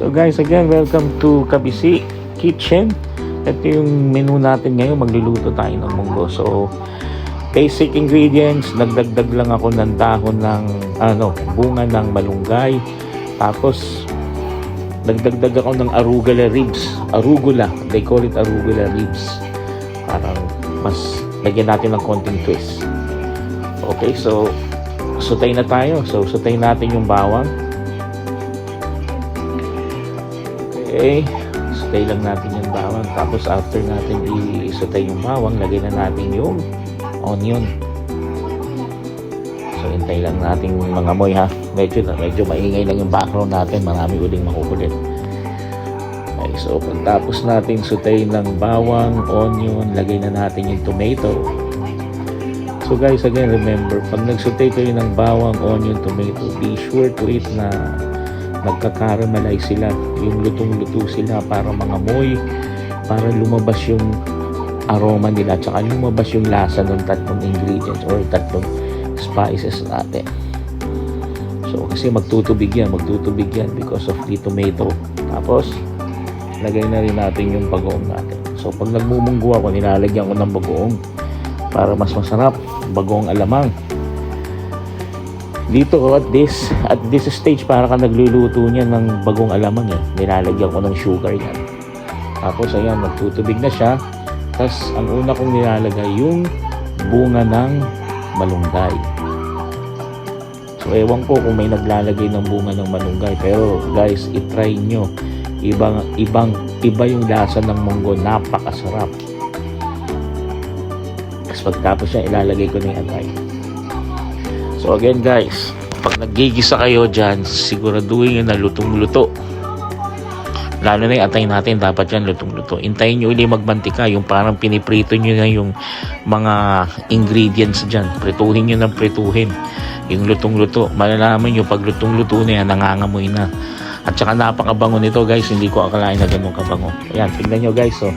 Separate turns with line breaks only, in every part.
So guys, again, welcome to Kabisi Kitchen. Ito yung menu natin ngayon. Magluluto tayo ng munggo. So, basic ingredients, nagdagdag lang ako ng dahon ng bunga ng malunggay. Tapos, nagdagdag ako ng arugula ribs. Arugula, they call it arugula ribs. Parang mas lagyan natin ng konting twist. Okay, so sutay na tayo. So, sutay natin yung bawang. Okay, sutay lang natin yung bawang. Tapos after natin i-sutay yung bawang, lagay na natin yung onion. So hintay lang natin mga moy ha. Medyo maingay lang yung background natin. Marami uling makukulit. Okay, so pagtapos natin sutay ng bawang, onion, lagay na natin yung tomato. So guys, again, remember, pag nagsutay kayo ng bawang, onion, tomato, be sure to eat na nagkakaramalize sila, yung lutong-luto sila para mga moy, para lumabas yung aroma nila, tsaka lumabas yung lasa ng tatlong ingredients or tatlong spices natin. So kasi magtutubig yan because of the tomato. Tapos lagay na rin natin yung bagoong natin. So pag nagmumunggo ako, nilalagyan ko ng bagoong para mas masarap, bagoong alamang. Dito at this stage para ka nagluluto niya ng bagong alamang nilalagyan ko ng sugar yan. Tapos ayan, magtutubig na siya. Tapos ang una kong nilalagay yung bunga ng malunggay. So ewan ko kung may naglalagay ng bunga ng malunggay, pero guys, itry nyo. Iba yung lasa ng munggo, napakasarap. Tapos pagtapos siya, ilalagay ko na yung atay. So again guys, pag naggigisa kayo dyan, siguraduhin nyo na lutong-luto. Lalo na yung atay natin, dapat yan lutong-luto. Intayin nyo ulit magmantika, yung parang piniprito nyo na yung mga ingredients dyan. Prituhin nyo ng prituhin. Yung lutong-luto, malalaman nyo pag lutong-luto na yan, nangangamoy na. At saka napakabango nito guys, hindi ko akalain na ganun kabango. Ayan, tignan nyo guys, so,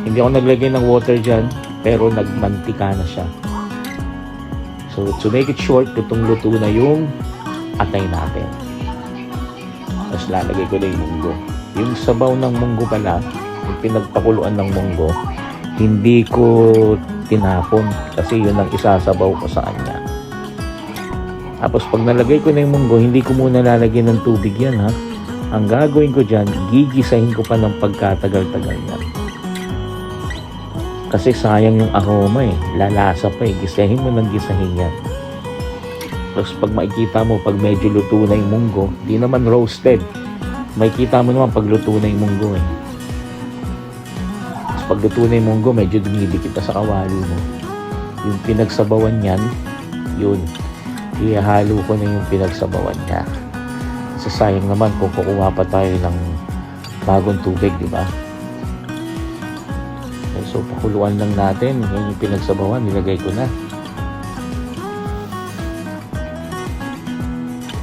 hindi ako naglagay ng water dyan, pero nagmantika na siya. So, to make it short, lutong-luto na yung atay natin. Tapos lalagay ko na yung munggo. Yung sabaw ng munggo pala, yung pinagpakuluan ng munggo, hindi ko tinapon kasi yun ang isasabaw ko sa kanya. Tapos pag nalagay ko na yung munggo, hindi ko muna lalagyan ng tubig yan ha. Ang gagawin ko dyan, gigisahin ko pa ng pagkatagal-tagal yan. Kasi sayang yung aroma lalasa pa gisahin mo ng gisahin yan. Tapos pag makikita mo, pag medyo luto na yung munggo, di naman roasted, makikita mo naman pag luto na yung munggo Tapos pag luto na yung munggo, medyo dumidikit na sa kawali mo. Yung pinagsabawan yan, yun, ihalo ko na yung pinagsabawan niya. Kasi sayang naman kung kukuha pa tayo ng bagong tubig, di ba? So, pakuluan lang natin. Yan yung pinagsabawan. Nilagay ko na.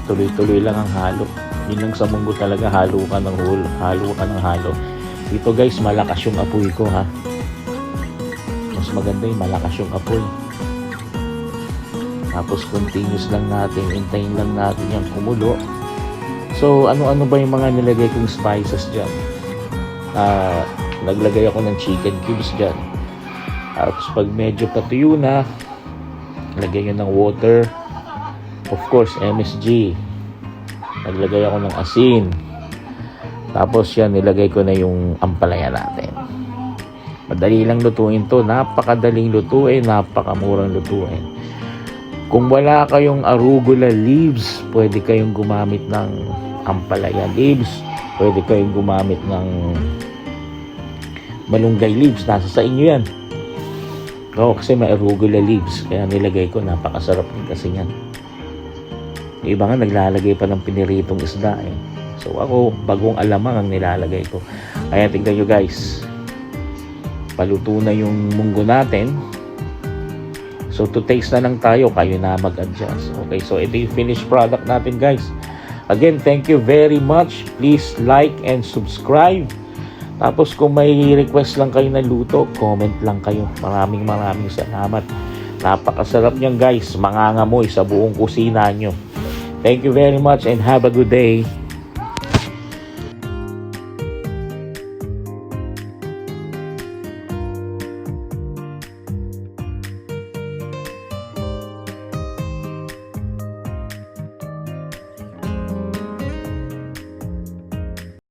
Tuloy-tuloy lang ang halo. Yun lang sa munggo talaga. Halo ka ng halo. Dito guys, malakas yung apoy ko ha. Mas maganda yung malakas yung apoy. Tapos continuous lang natin. Hintayin lang natin yung kumulo. So, ano-ano ba yung mga nilagay kong spices dyan? Naglagay ako ng chicken cubes dyan. Tapos pag medyo patuyo na, lagay nyo ng water. Of course, MSG. Naglagay ako ng asin. Tapos yan, nilagay ko na yung ampalaya natin. Madali lang lutuin to. Napakadaling lutuin. Napakamurang lutuin. Kung wala kayong arugula leaves, pwede kayong gumamit ng ampalaya leaves. Pwede kayong gumamit ng malunggay leaves, nasa sa inyo yan. Kasi may arugula leaves, kaya nilagay ko, napakasarap din kasi yan. Yung iba nga naglalagay pa ng piniritong isda So ako, bagong alamang ang nilalagay ko. Kaya tignan nyo guys, paluto na yung munggo natin. So to taste na lang tayo, kayo na mag-adjust. Okay, so ito yung finished product natin guys. Again, thank you very much. Please like and subscribe. Tapos kung may request lang kayo na luto, comment lang kayo. Maraming salamat. Napakasarap niyan guys. Mangangamoy sa buong kusina nyo. Thank you very much and have a good day.